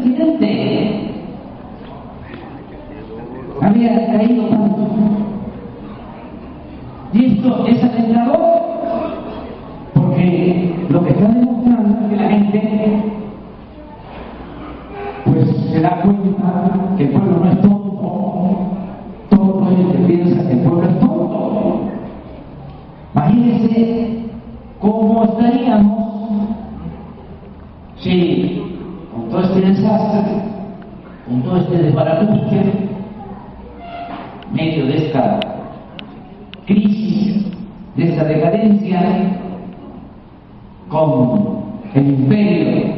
presidente había caído tanto. Y esto es alentador, porque lo que está demostrando es que la gente pues se da cuenta que el pueblo no es tonto. Todo el que piensa que el pueblo es tonto. Imagínense cómo estaríamos si con todo este desastre, con todo este desbarajuste, en medio de esta crisis, de esta decadencia, con el imperio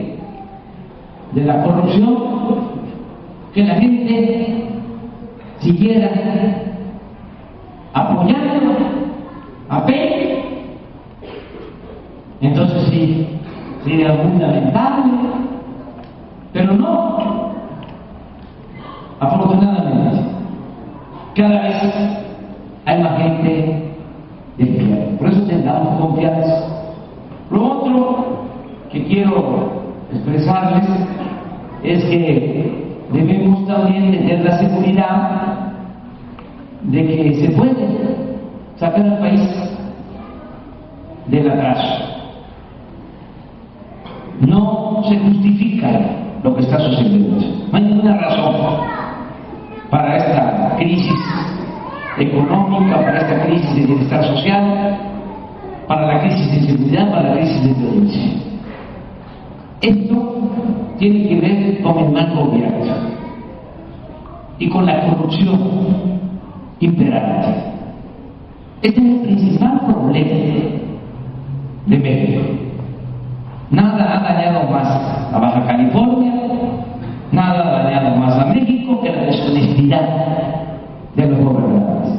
de la corrupción, que la gente siguiera apoyando a Peña. Entonces sí, sería muy lamentable, pero no. Afortunadamente, cada vez hay más gente despierta. Por eso tengamos confianza. Lo otro que quiero expresarles es que debemos también tener la seguridad de que se puede sacar al país del atraso. No se justifica lo que está sucediendo. No hay ninguna razón para esta crisis económica, para esta crisis de bienestar social, para la crisis de seguridad, para la crisis de violencia. Esto tiene que ver con el mal gobierno y con la corrupción imperante. Este es el principal problema de México. Nada ha dañado más a Baja California, nada ha dañado más a México que la deshonestidad de los gobernantes.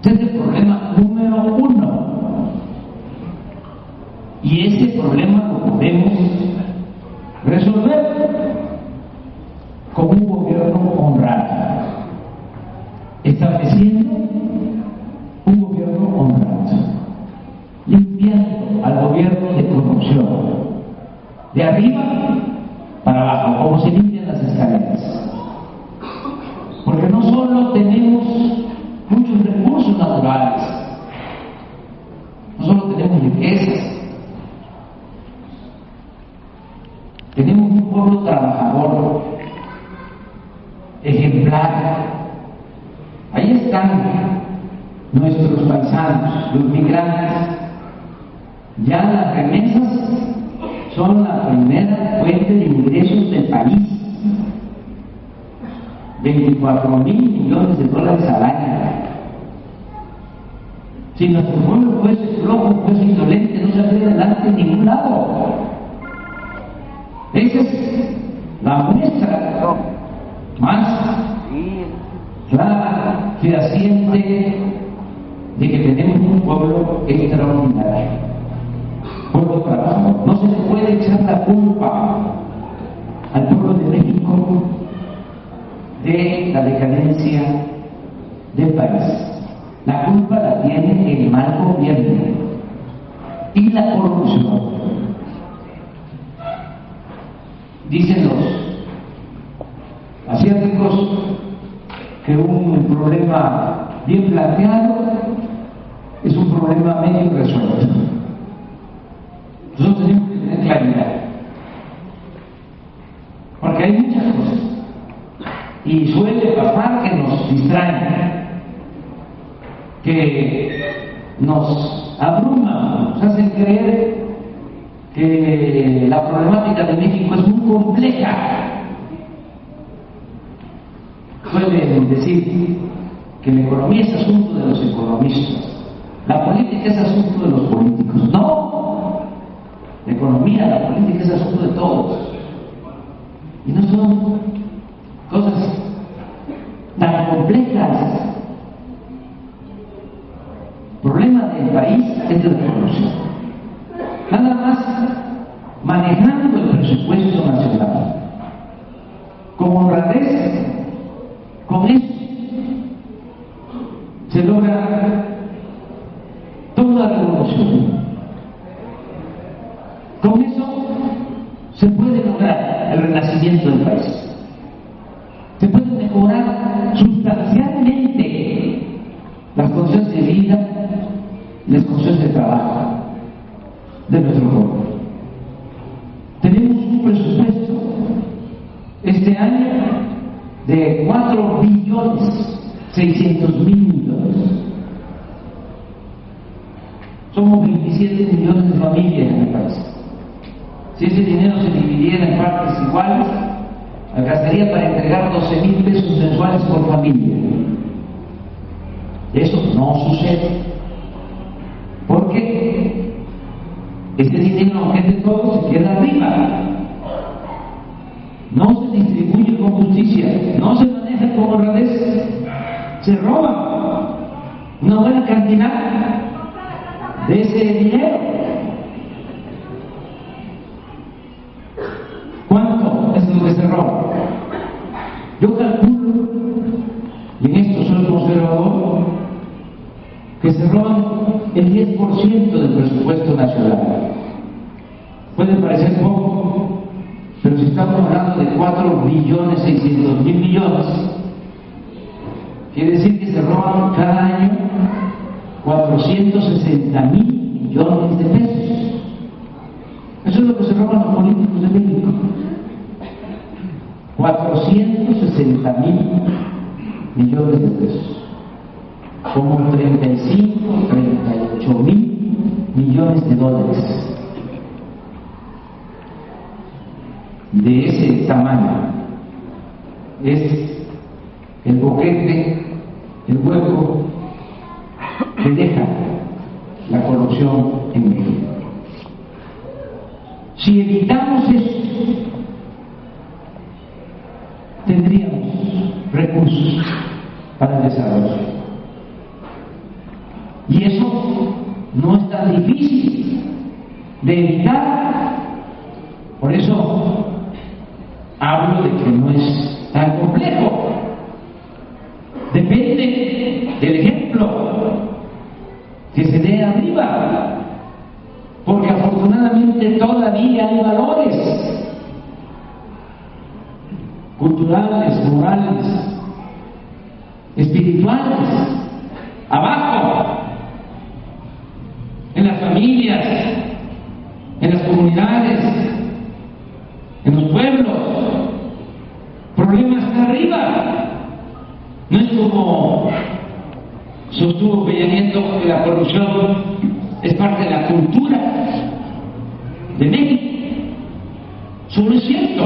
Este es el problema número uno. Y ese problema lo podemos resolver con un gobierno honrado, estableciendo un gobierno honrado, limpiando al gobierno de corrupción, de arriba para abajo, como se limpian las escaleras. Porque no solo tenemos muchos recursos naturales, no solo tenemos riquezas, tenemos un pueblo trabajador, ejemplar. Ahí están nuestros paisanos, los migrantes. Ya las remesas son la primera fuente de ingresos del país. 24,000 millones de dólares al año. Si nuestro pueblo fuese flojo, fuese indolente, no saldría adelante en ningún lado. Esa es la muestra más clara, fehaciente de que tenemos un pueblo extraordinario, pueblo trabajador. No se le puede echar la culpa al pueblo de México de la decadencia del país. La culpa la tiene el mal gobierno y la corrupción. Dicen los asiáticos que un problema bien planteado es un problema medio resuelto. Nosotros tenemos que tener claridad, porque hay muchas cosas y suele pasar que nos distraen, que nos abruman, nos hacen creer que la problemática de México es muy compleja. Suelen decir que la economía es asunto de los economistas, la política es asunto de los políticos. No, la economía, la política es asunto de todos. Y no son cosas tan complejas. El problema del país es de la corrupción. Nada más manejando el presupuesto nacional con honradez, con eso se logra toda la revolución. Con eso se puede lograr el renacimiento crecimiento del país. Se pueden mejorar sustancialmente las condiciones de vida y las condiciones de trabajo de nuestro pueblo. Tenemos un presupuesto este año de 4.600.000.000.000. Somos 27 millones de familias en el país. Si ese dinero se dividiera en partes iguales, alcanzaría para entregar 12.000 pesos mensuales por familia. Eso no sucede. Porque este dinero, aunque es de todos, se queda arriba. No se distribuye con justicia, no se maneja con honradez, se roba una buena cantidad de ese dinero. ¿Cuánto es lo que se roba? Yo calculo, y en esto soy conservador, que se roban el 10% del presupuesto nacional. Puede parecer poco, pero si estamos hablando de 4.600.000.000.000, quiere decir que se roban cada año 460.000.000.000 de pesos. Eso es lo que se roban los políticos de México. 460.000.000.000 de pesos. Como 38.000.000.000 de dólares. De ese tamaño es el boquete, el hueco que deja la corrupción en México. Si evitamos eso, tendríamos recursos para el desarrollo. Y eso no es tan difícil de evitar. Por eso hablo de que no es tan complejo. Depende del ejemplo que se dé arriba, porque afortunadamente todavía hay valores culturales, morales, espirituales abajo, en las familias, en las comunidades, en los pueblos. Problemas arriba. No es como sostuvo Peña Nieto que la corrupción es parte de la cultura de México. Eso no es cierto.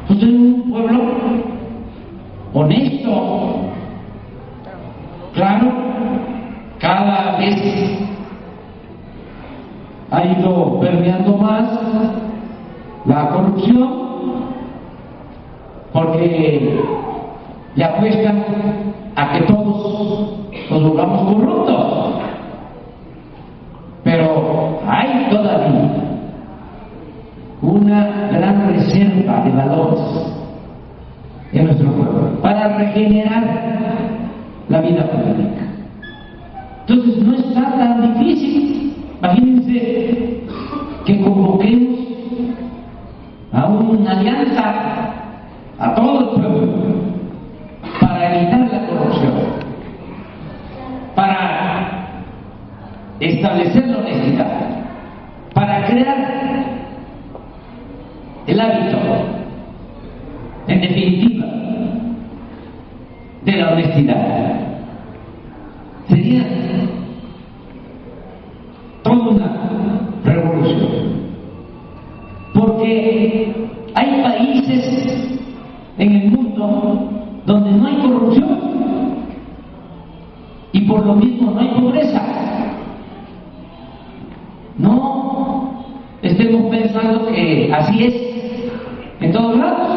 Nosotros somos un pueblo honesto. Claro, cada vez ha ido permeando más la corrupción, porque le apuestan a que todos nos volvamos corruptos. Pero hay todavía una gran reserva de valores en nuestro pueblo para regenerar la vida política. Entonces no está tan difícil. Imagínense que convoquemos a una alianza a todo el pueblo para evitar la corrupción, para establecer la honestidad, para crear el hábito, en definitiva, de la honestidad. Sería toda una revolución, porque hay países en el mundo donde no hay corrupción y por lo mismo no hay pobreza. No estemos pensando que así es en todos lados.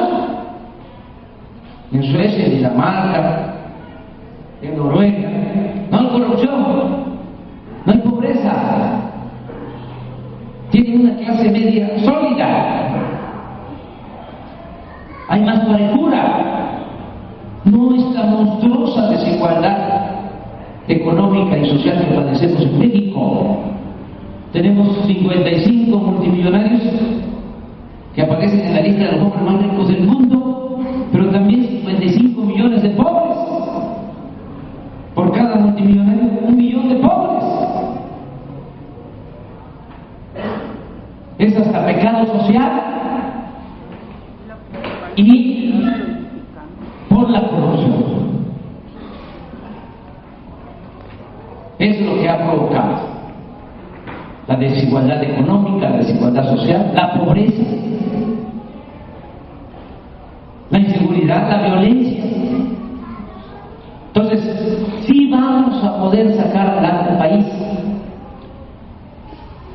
En Suecia, en Dinamarca, en Noruega, no hay corrupción, no hay pobreza. Tienen una clase media sólida. Hay más parejura. No esta monstruosa desigualdad económica y social que padecemos en México. Tenemos 55 multimillonarios que aparecen en la lista de los hombres más ricos del mundo, pero también 55 millones de pobres. Por cada multimillonario, 1 millón de pobres. Es hasta pecado social. Y por la corrupción. Es lo que ha provocado la desigualdad económica, la desigualdad social, la pobreza, la inseguridad, la violencia. Entonces, sí vamos a poder sacar adelante el país.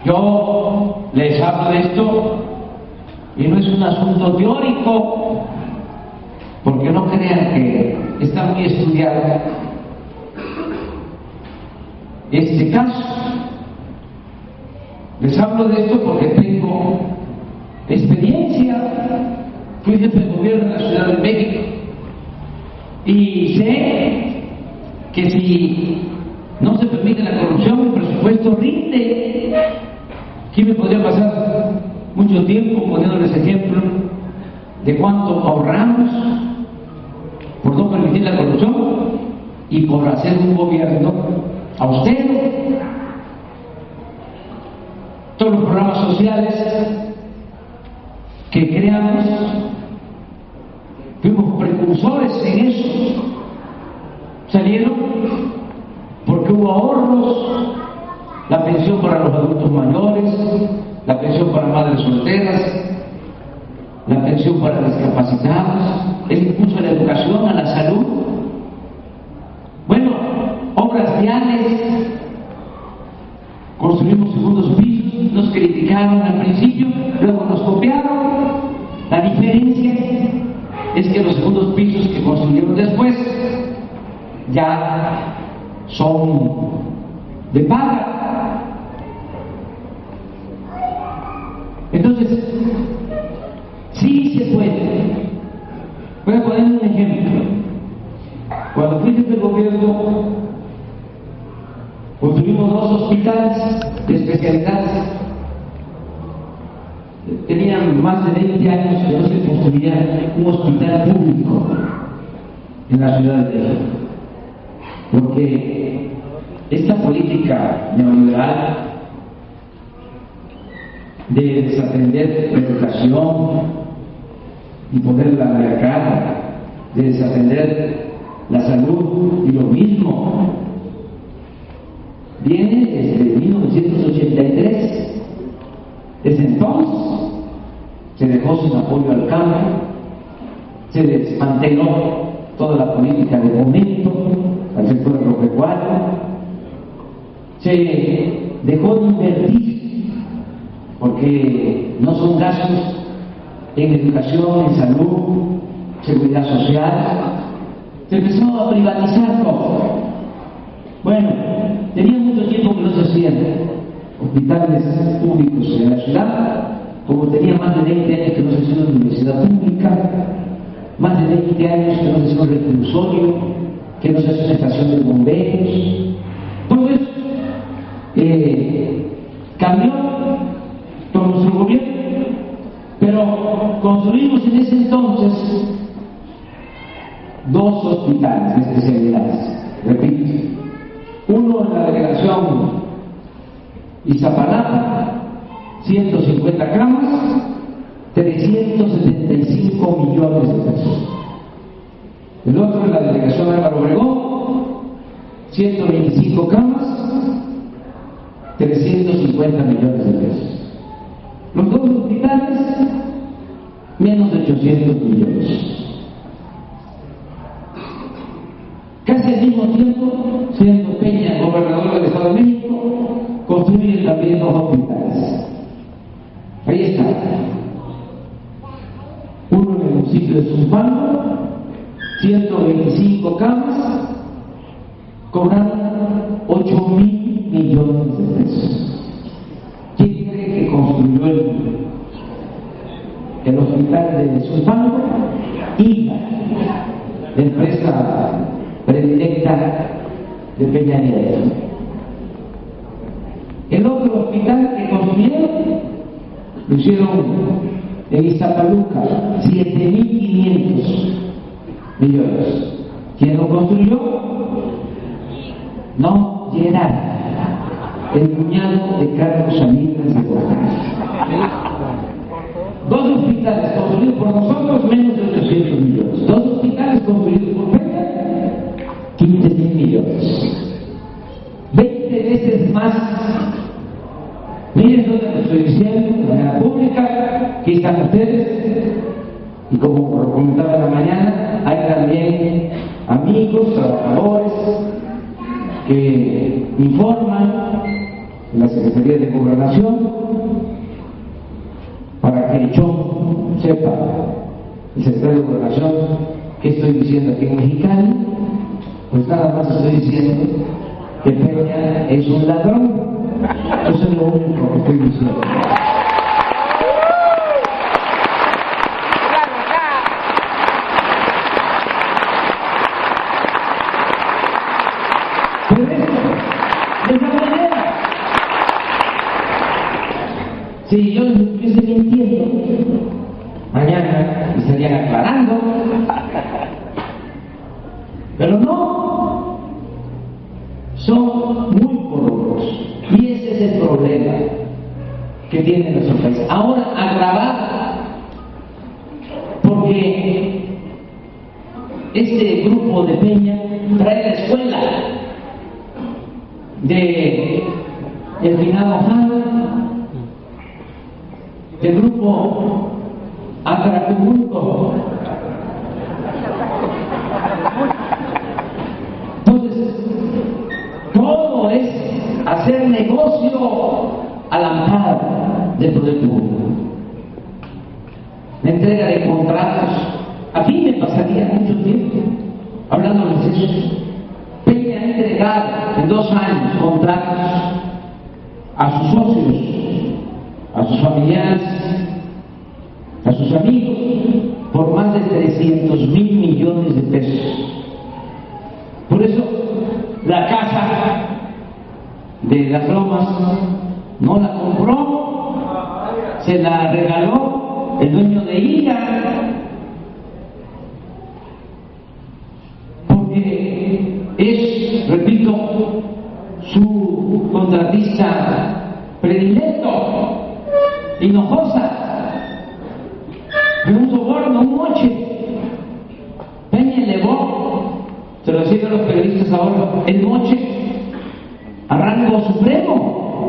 Yo les hablo de esto y no es un asunto teórico, porque no crean que está muy estudiado este caso. Les hablo de esto porque tengo experiencia. Fui jefe de gobierno en la Ciudad de México y sé que si no se permite la corrupción, el presupuesto rinde. Aquí me podría pasar mucho tiempo poniéndoles ejemplo de cuánto ahorramos por no permitir la corrupción y por hacer un gobierno austero. Todos los programas sociales que creamos, fuimos precursores en eso. Salieron porque hubo ahorros, la pensión para los adultos mayores, la pensión para madres solteras, la pensión para discapacitados, el impulso a la educación, a la salud. Bueno, obras viales, construimos segundos pisos, nos criticaron al principio, luego nos copiaron. La diferencia es que los segundos pisos que construyeron después ya son de paga. Entonces, sí se puede. Voy a poner un ejemplo. Cuando fui jefe de gobierno, construimos 2 hospitales de especialidades. Tenían más de 20 años que no se construía un hospital público en la Ciudad de México, porque esta política neoliberal de desatender la educación y ponerla al mercado, de desatender la salud y lo mismo, viene desde 1983. Desde entonces se dejó sin apoyo al campo, se desmanteló toda la política de fomento al sector agropecuario, se dejó de invertir porque no son gastos en educación, en salud, seguridad social. Se empezó a privatizar todo. Bueno, tenía mucho tiempo que no se hacían hospitales públicos en la ciudad, como tenía más de 20 años que no se hacía una universidad pública, más de 20 años que no se hacía un reclusorio, que no se hacía una estación de bomberos. Todo eso cambió con nuestro gobierno, pero construimos en ese entonces 2 hospitales de especialidades, repito, uno en la delegación Iztapalapa, 150 camas, 375 millones de pesos. El otro en la delegación Álvaro Obregón, 125 camas, 350 millones de pesos. Los 2 hospitales, menos de 800 millones. Casi al mismo tiempo, siendo Peña gobernador del Estado de México, construyen también 2 hospitales. Ahí está. Uno en el municipio de Zumpango, 125 camas, cobrando 8,000 millones de pesos. ¿Quién cree que construyó el hospital de Zumpango? INA, la empresa predilecta de Peña Nieto. El otro hospital que construyeron lo hicieron En Iztapaluca, 7.500 millones. ¿Quién lo construyó? No, Gerard, el cuñado de Carlos Salinas de Gortari. 2 hospitales construidos por nosotros, menos de 800 millones. 2 hospitales construidos por Peña, 15.000 millones. 20 veces más. Miren lo que les estoy diciendo de manera pública, aquí están ustedes, y como lo comentaba en la mañana, hay también amigos, trabajadores que informan en la Secretaría de Gobernación para que yo sepa, el secretario de Gobernación, qué estoy diciendo aquí en Mexicali. Pues nada más estoy diciendo que Peña es un ladrón. Eso es lo único que estoy diciendo. Pero esto, de esa manera, si yo estuviese mintiendo, mañana me estarían aclarando. Pero no, son muy corruptos. Y ese es el problema que tiene nuestro país. Ahora agravado, porque este grupo de Peña trae la escuela de el finado Jara, del grupo Atracumulco. Entonces, todo es hacer negocio al amparo del poder público. La entrega de contratos. A mí me pasaría mucho tiempo hablándoles de eso. Peña ha entregado en 2 años contratos a sus socios, a sus familiares, a sus amigos, por más de 300,000 millones de pesos. Por eso, la casa de Las Lomas no la compró, se la regaló el dueño de ella, porque es, repito, su contratista predilecto. Hinojosa, de un soborno, un moche. Peña elevó, se lo decía a los periodistas ahora, el moche a rango supremo.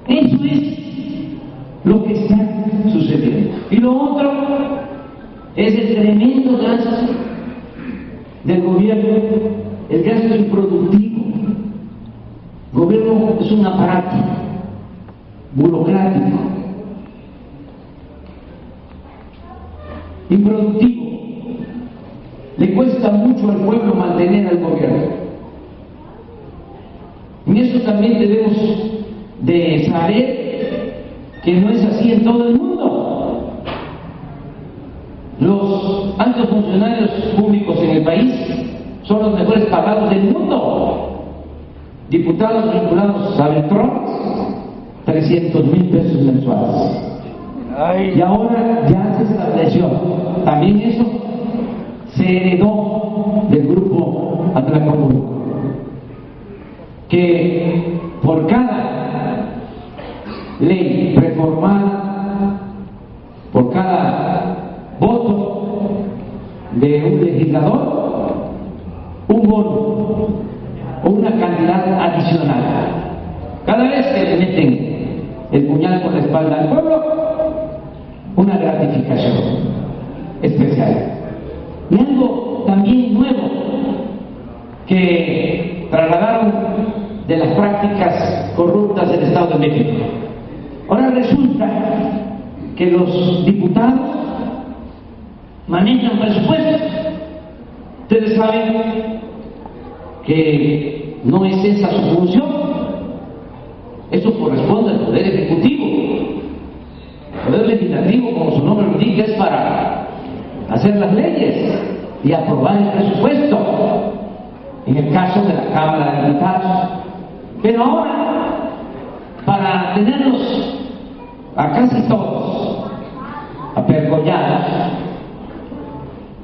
Eso es lo que está sucediendo. Y lo otro es el tremendo gasto del gobierno, el gasto improductivo. El gobierno es un aparato burocrático, improductivo. Le cuesta mucho al pueblo mantener al gobierno. En eso también debemos de saber que no es así en todo el mundo. Los altos funcionarios públicos en el país son los mejores pagados del mundo. Diputados vinculados a Beltrán, 300,000 pesos mensuales. Y ahora ya se estableció. También eso se heredó del grupo Atlacomulco, que por cada ley reformada, por cada voto de un legislador, un bono o una cantidad adicional. Cada vez que le meten el puñal por la espalda al pueblo, una gratificación especial. Y algo también nuevo que trasladaron de las prácticas corruptas del Estado de México. Ahora resulta que los diputados manejan presupuestos. Ustedes saben que no es esa su función. Eso corresponde al Poder Ejecutivo. El Poder Legislativo, como su nombre lo indica, es para hacer las leyes y aprobar el presupuesto, en el caso de la Cámara de Diputados. Pero ahora, para tenerlos a casi todos, apergollados,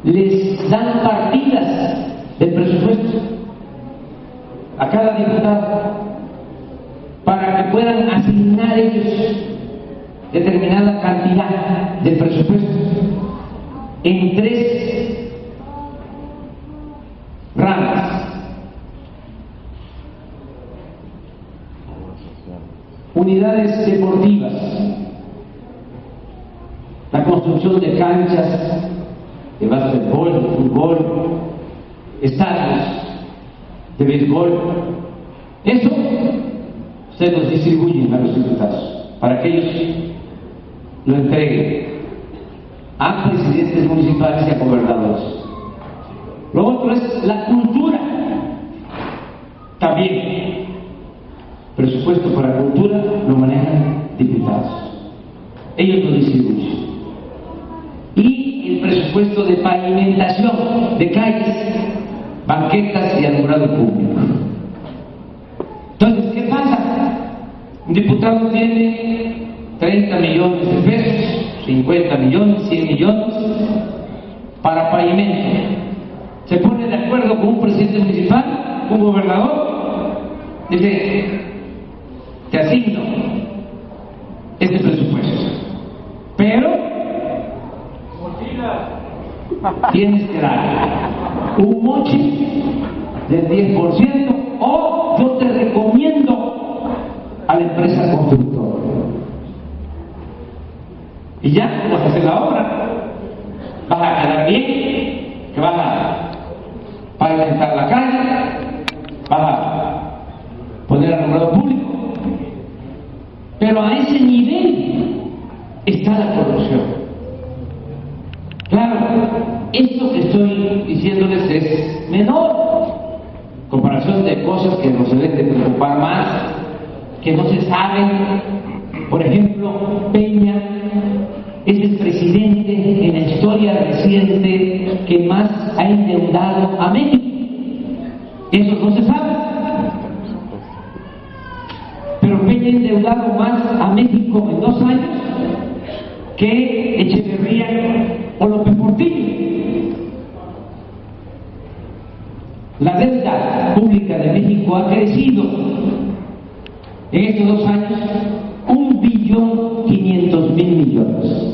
les dan partidas del presupuesto a cada diputado para que puedan asignar ellos determinada cantidad de presupuesto en 3 ramas: unidades deportivas, la construcción de canchas de básquetbol, de fútbol, estadios de béisbol. Eso se los distribuyen a los diputados para que ellos lo entreguen a presidentes municipales y a gobernadores. Lo otro es la cultura. También presupuesto para cultura lo manejan diputados, ellos lo distribuyen. Y el presupuesto de pavimentación de calles, banquetas y alumbrado público. Entonces, ¿qué pasa? Un diputado tiene 30 millones de pesos, 50 millones, 100 millones para pavimento. Se pone de acuerdo con un presidente municipal, un gobernador, dice: te asigno este presupuesto, pero tienes que dar un moche del 10% o yo te recomiendo a la empresa constructora. Y ya vas a hacer la obra, vas a quedar bien, que vas a pavimentar la calle, vas a poner alumbrado público. Pero a ese nivel está la corrupción. Claro, esto que estoy diciéndoles es menor, comparación de cosas que nos deben de preocupar más, que no se saben. Por ejemplo, Peña es el presidente en la historia reciente que más ha endeudado a México. Eso no se sabe. Pero Peña ha endeudado más a México en 2 años que Echeverría o López Portillo. La deuda pública de México ha crecido en estos 2 años 1.500.000.000.000.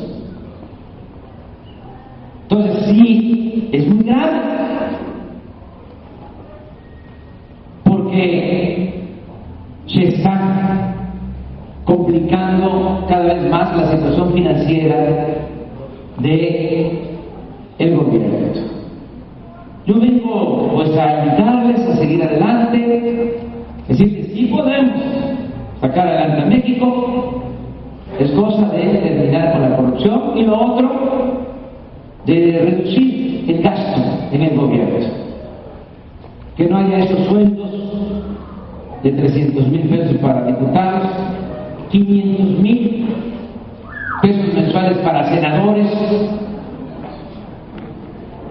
Entonces sí, es muy grave, porque se está complicando cada vez más la situación financiera de el gobierno. Yo vengo pues a invitarles a seguir adelante, decir que sí podemos sacar adelante a México. Es cosa de terminar con la corrupción y lo otro de reducir el gasto en el gobierno, que no haya esos sueldos de 300,000 pesos para diputados, 500,000 pesos mensuales para senadores,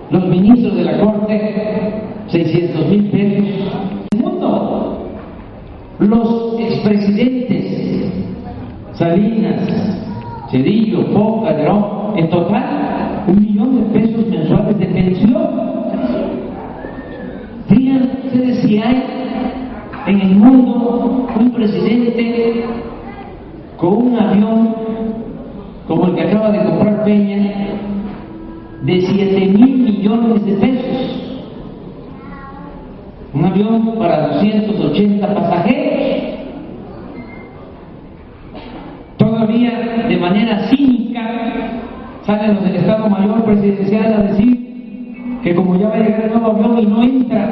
los ministros de la Corte 600,000 pesos. Segundo, los expresidentes Salinas, Zedillo, Fox, Calderón, en total 1,000,000 de pesos mensuales de pensión. Díganme ustedes si hay en el mundo un presidente con un avión como el que acaba de comprar Peña de 7,000 millones de pesos, un avión para 280 pasajeros. Todavía de manera cínica salen los del Estado Mayor Presidencial a decir que como ya va a llegar el nuevo avión y no entra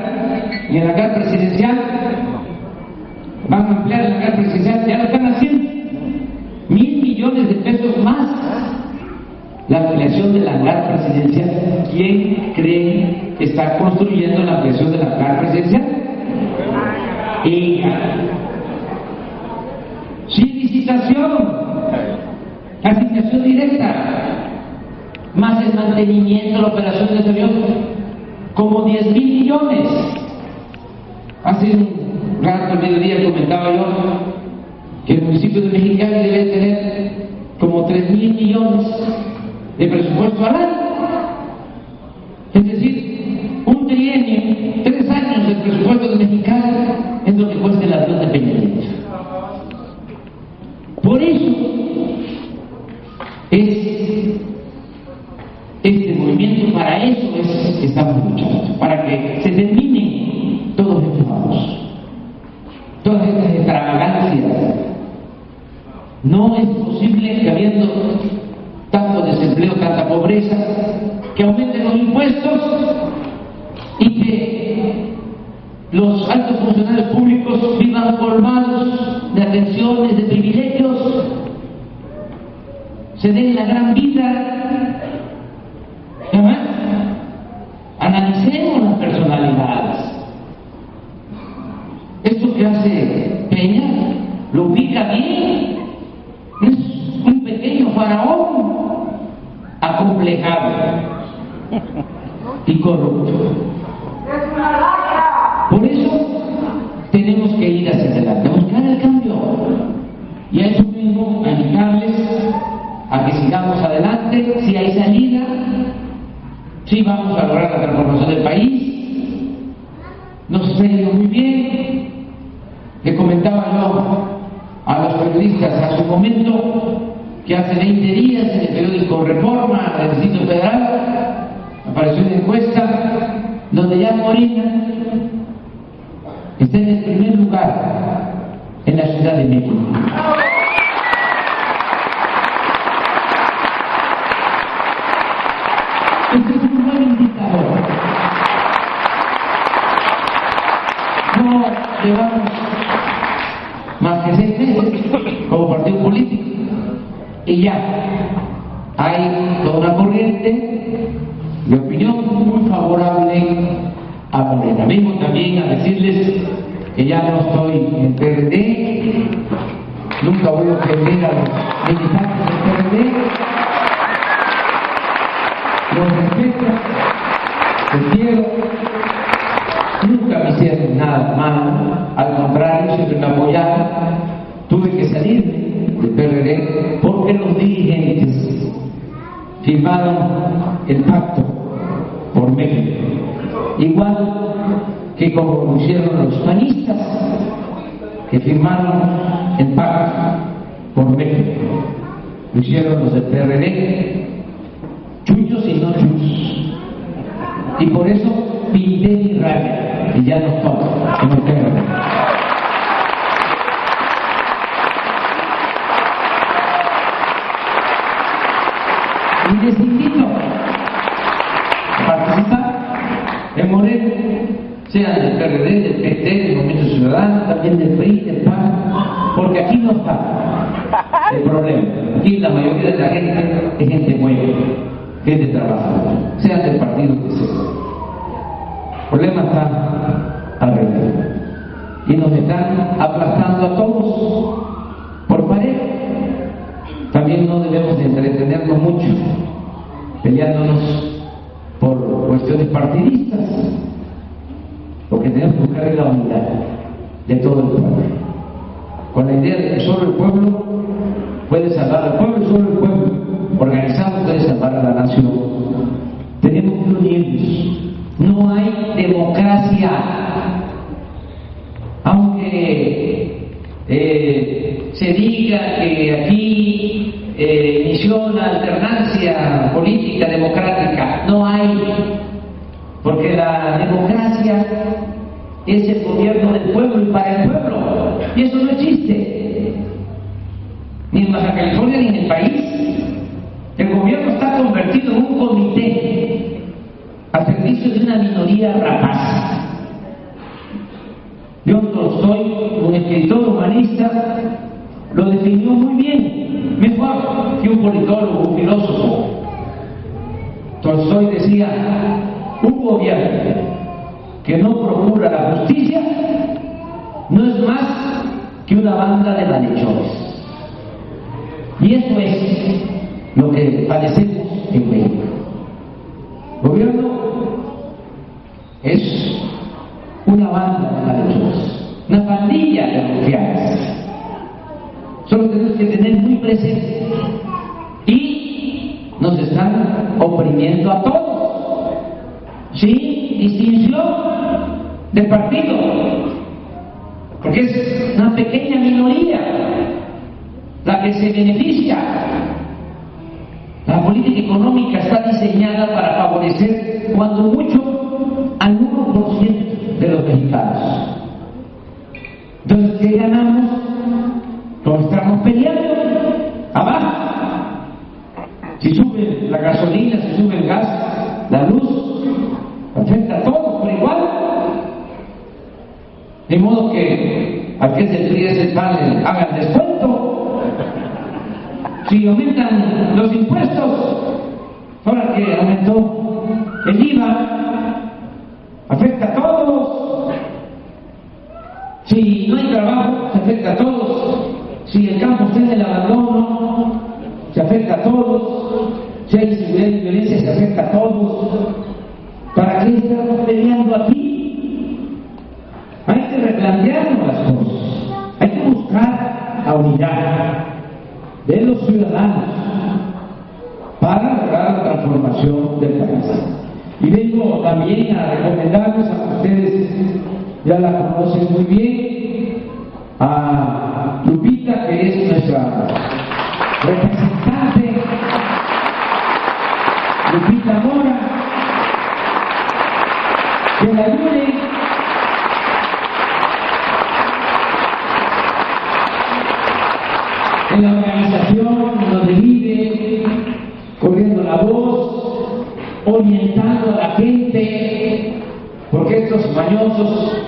en el hangar presidencial, van a ampliar el hangar presidencial. Ya lo están haciendo, 1,000 millones de pesos más la ampliación del hangar presidencial. ¿Quién cree que está construyendo la ampliación del hangar presidencial? Y sin licitación, asignación directa, más el mantenimiento, la operación de ese avión, como 10,000 millones. Hace un rato, al mediodía, comentaba yo que el municipio de Mexicali debe tener como 3.000 millones de presupuesto al año. Es decir, un trienio, 3 años del presupuesto de Mexicali es lo que cuesta el avión de Peña Nieto. Por eso es este movimiento, para eso es que estamos luchando, para que se terminen todos estos abusos, todas estas extravagancias. No es posible que habiendo tanto desempleo, tanta pobreza, que aumenten los impuestos y que los altos funcionarios públicos vivan colmados de atenciones, de privilegios, se den la gran vida. Además, analicemos las personalidades. Esto que hace Peña lo ubica bien. Es un pequeño faraón acomplejado y corrupto. Por eso tenemos que ir hacia adelante, buscar el cambio. Y a eso mismo, a invitarles a que sigamos adelante. Si hay salida, si vamos a lograr la transformación del país. Nos está yendo muy bien. Le comentaba yo a los periodistas a su momento que hace 20 días en el periódico Reforma del Distrito Federal apareció una encuesta donde ya Morena está en el primer lugar en la Ciudad de México. Este es un buen indicador. No llevamos más que 6 meses como partido político y ya hay toda una corriente de opinión muy favorable a Morena. Vengo también a decirles que ya no estoy en PRD, nunca voy a ofender a los militantes del PRD, los respeto, los quiero, nunca me hicieron nada malo, al contrario, siempre me apoyaron. Tuve que salir del PRD porque los dirigentes firmaron el pacto por México, igual que como lo hicieron los panistas que firmaron el pacto por México, lo hicieron los del PRD, chullos y no chullos, y por eso pinté mi raya y ya no estoy en el PRD. Y les invito a participar en Morena, sea del PRD, del PT, del Movimiento Ciudadano, también del PRI, del PAN, porque aquí no está el problema. Aquí la mayoría de la gente es gente buena, gente trabajadora, sea del partido que sea. El problema está alrededor y nos están aplastando a todos por pareja. También no debemos de entretenernos mucho peleándonos por cuestiones partidistas, porque tenemos que buscar la unidad de todo el pueblo, con la idea de que solo el pueblo puede salvar al pueblo y solo el pueblo organizado puede salvar a la nación. Tenemos que unirnos. No hay democracia, aunque se diga que aquí inició la alternancia política democrática. No hay, porque la democracia es el gobierno del pueblo y para el pueblo, y eso no existe ni en Baja California ni en el país. El gobierno está convertido en un comité al servicio de una minoría rapaz. León Tolstoy, un escritor humanista, lo definió muy bien, mejor que un politólogo, un filósofo. Tolstoy decía: un gobierno que no procura la justicia no es más que una banda de malhechores. Y eso es lo que padecemos en México. El gobierno es una banda de malhechores, una pandilla de rufianes. Solo tenemos que tener muy presente nos están oprimiendo a todos, sin distinción de partido, porque es una pequeña minoría la que se beneficia. La política económica está diseñada para favorecer, cuando mucho, al 1% de los mexicanos. Entonces, ¿qué ganamos? Con estarnos peleando abajo. Si sube la gasolina, si sube el gas, la luz, afecta a todos por igual. De modo que al que es del PRI es el PAN le hagan descuento. Si aumentan los impuestos, ahora que aumentó el IVA, afecta a todos. Si no hay trabajo, se afecta a todos. Si el campo está en el abandono, se afecta a todos. Si hay inseguridad y violencia, se afecta a todos. ¿Para qué estamos peleando aquí? Hay que replantearnos las cosas. Hay que buscar la unidad de los ciudadanos para lograr la transformación del país. Y vengo también a recomendarles, a ustedes ya la conocen muy bien, a Lupita, que es nuestra representante, Lupita Mora, que la ayude en la organización donde vive, corriendo la voz, orientando a la gente, porque estos mañosos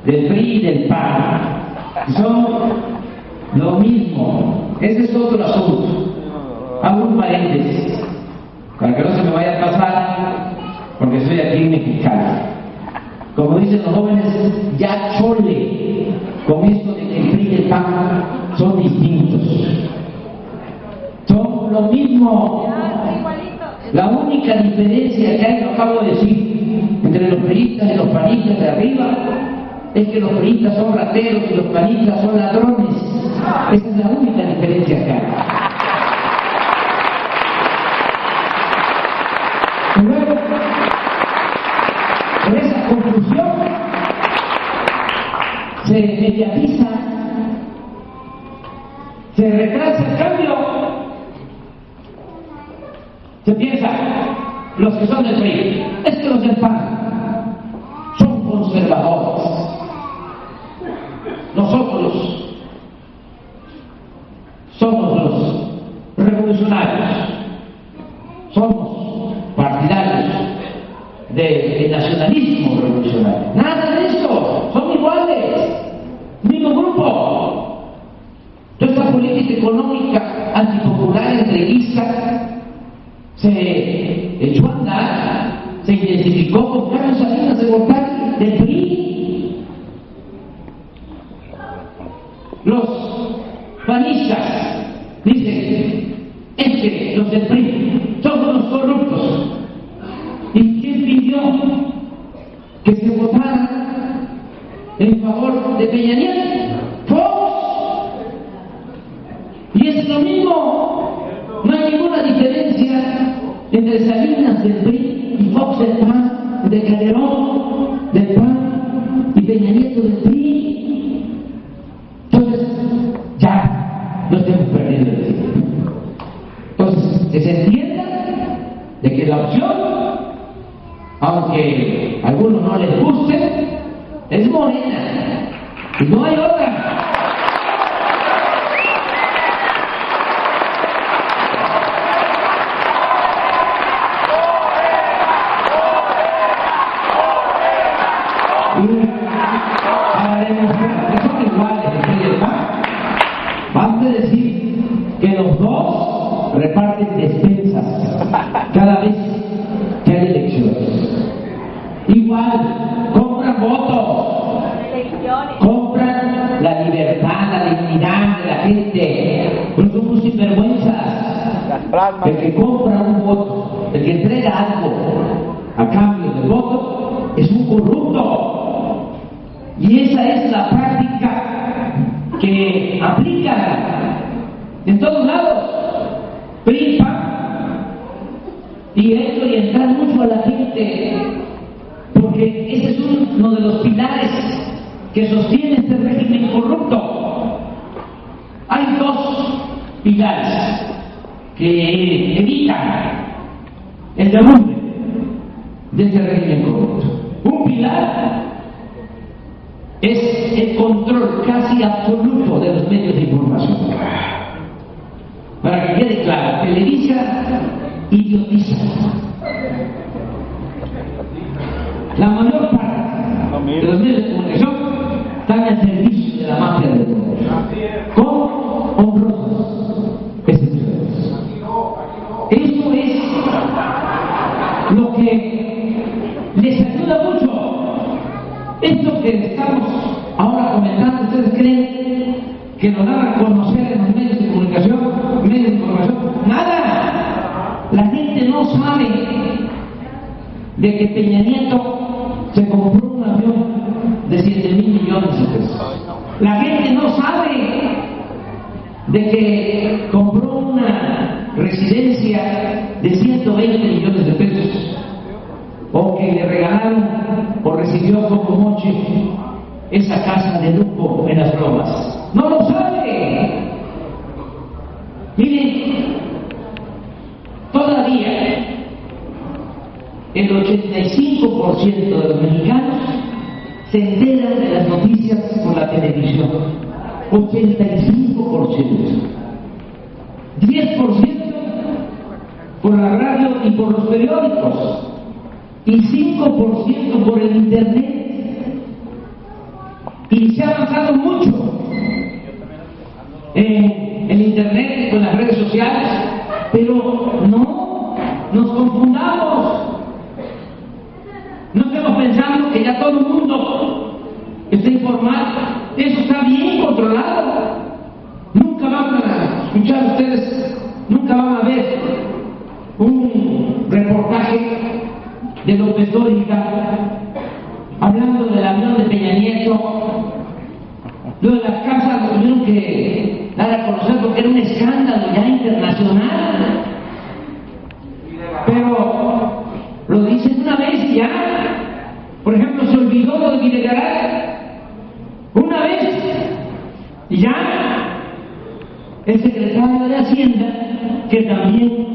del PRI y del PAN son lo mismo. Ese es otro asunto. Hago un paréntesis para que no se me vaya a pasar, porque estoy aquí en Mexicali. Como dicen los jóvenes, ya chole con esto de que el PRI y el PAN son distintos. Son lo mismo. La única diferencia que hay, lo acabo de decir, entre los priistas y los panistas de arriba, es que los priistas son rateros y los panistas son ladrones. Esa es la única diferencia que hay. Y luego, por esa confusión, se mediatiza, se retrasa el cambio. Se piensa, los que son del PRI, es que los del PAN son conservadores. Nosotros somos los revolucionarios, somos partidarios del nacionalismo revolucionario. Nada de eso, son iguales, mismo grupo. Toda esta política económica antipopular, entreguista, se echó a andar, se identificó con Carlos Salinas de Gortari del PRI. Los panistas dicen, es que los del PRI son unos corruptos. ¿Y quién pidió que se votara en favor de Peña Nieto? Fox. Y es lo mismo, no hay ninguna diferencia entre Salinas del PRI y Fox del PAN, de Calderón del PAN y Peña Nieto del PRI. Entonces, ya no estamos perdiendo el tiempo. Entonces, que se entienda de que la opción, aunque a algunos no les guste, es Morena y no hay otra. Para demostrar que son iguales el PRI y el PAN, basta decir que los dos reparten despensas cada vez que hay elecciones. Igual, compran votos, compran la libertad, la dignidad de la gente. Pues somos sinvergüenzas. El que compra un voto, el que entrega algo a cambio del voto, es un corrupto. Y esa es la práctica que aplican en todos lados, PRI, PAN, alentar mucho a la gente, porque ese es uno de los pilares que sostiene este régimen corrupto. Hay dos pilares que evitan el derrumbe de este régimen corrupto. Un pilar es el control casi absoluto de los medios de información. Para que quede claro, Televisa idiotiza. La mayor parte de los medios de comunicación están al servicio de la mafia del poder, con honrosas excepciones. Eso es lo que les ayuda mucho. Esto que estamos ahora comentando, ¿ustedes creen que lo dan a conocer en los medios de comunicación? ¿Medios de información? ¡Nada! La gente no sabe de que Peña Nieto se compró un avión de 7,000 millones de pesos. La gente no sabe de que compró una residencia de 120 millones de pesos, o que le regalaron o recibió como moche esa casa de lujo en las Lomas. ¡No lo sabe! Miren, todavía el 85% de los mexicanos se enteran de las noticias por la televisión. 85%. 10% por la radio y por los periódicos. Y 5% por el internet. Y se ha avanzado mucho en el internet, con las redes sociales, pero no nos confundamos. No estemos pensando que ya todo el mundo está informado. Eso está bien controlado. Nunca van a escuchar ustedes, nunca van a ver un reportaje de López Dóriga hablando del avión de Peña Nieto. Lo de las casas lo tuvieron que dar a conocer porque era un escándalo ya internacional. Pero lo dicen una vez y ya. Por ejemplo, se olvidó lo de Videgaray. Una vez y ya. El secretario de Hacienda, que también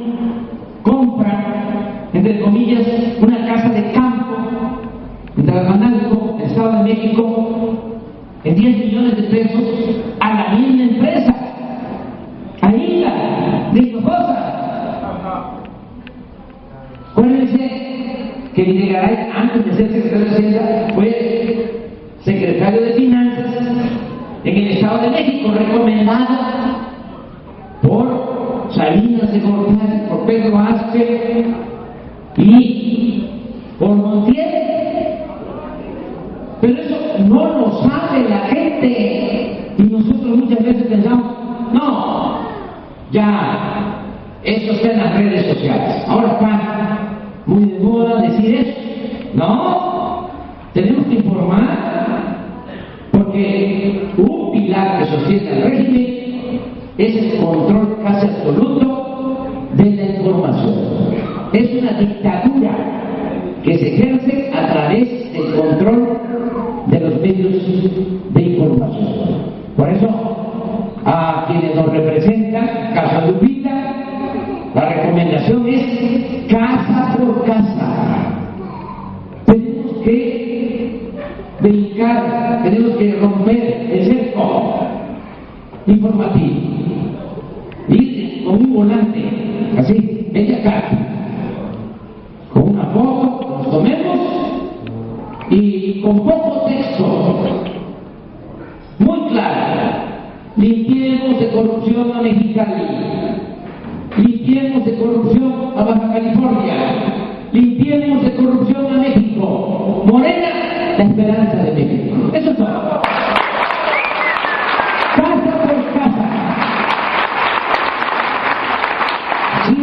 compra, entre comillas, una casa de campo en Tlaxcala, Estado de México, en 10 millones de pesos a la misma empresa, a Isla de Hinojosa. Acuérdense que Videgaray, antes de ser secretario de Hacienda, fue secretario de Finanzas en el Estado de México, recomendado por Salinas de Gortari, por Pedro Aspe y por Montiel. Pero eso no lo sabe la gente y nosotros muchas veces pensamos, no, ya, eso está en las redes sociales. Ahora está muy de moda decir eso. No, tenemos que informar, porque un pilar que sostiene el régimen es el control casi absoluto de la información. Es una dictadura que se ejerce a través del control de los medios de información. Por eso, a quienes nos representan, Casa Lupita, la recomendación es casa por casa. Tenemos que brincar, tenemos que romper el cerco informativo. Ir con un volante, así, media acá, con una foto, nos tomemos y con poco texto, muy claro. Limpiemos de corrupción a Mexicali, limpiemos de corrupción a Baja California, limpiemos de corrupción a México. Morena, la esperanza de México. Eso es todo. Casa por casa. 100,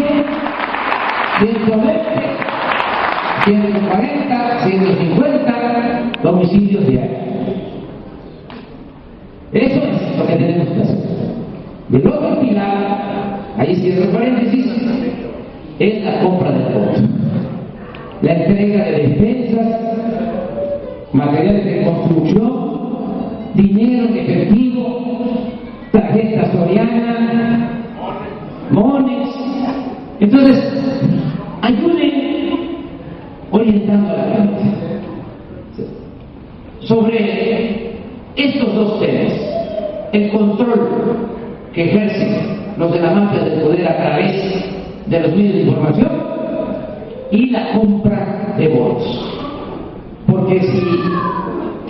120, 140, 150 domicilios diarios. Eso es lo que tenemos que hacer. Del otro pilar, ahí cierro paréntesis, es la compra del voto. la entrega de despensas, materiales de construcción, dinero en efectivo, tarjeta Soriana, Monex. Entonces, ayuden orientando a la gente sobre estos dos temas: el control que ejercen los de la mafia del poder a través de los medios de información y la compra de votos. Porque si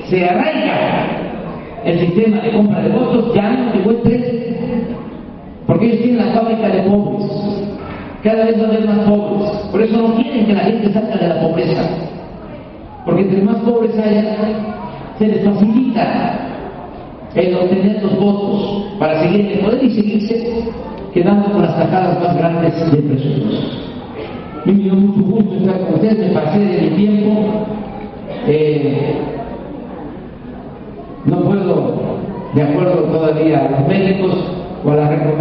se arraiga el sistema de compra de votos, ya no llegó el tren, porque ellos tienen la fábrica de pobres, cada vez va a haber más pobres. Por eso no quieren que la gente salga de la pobreza, porque entre más pobres haya, se les facilita el obtener los votos para seguir en el poder y seguirse quedando con las tajadas más grandes del presupuesto. Me dio mucho gusto estar con ustedes, me pasé de mi tiempo. No puedo, de acuerdo todavía a los médicos o a la recomendación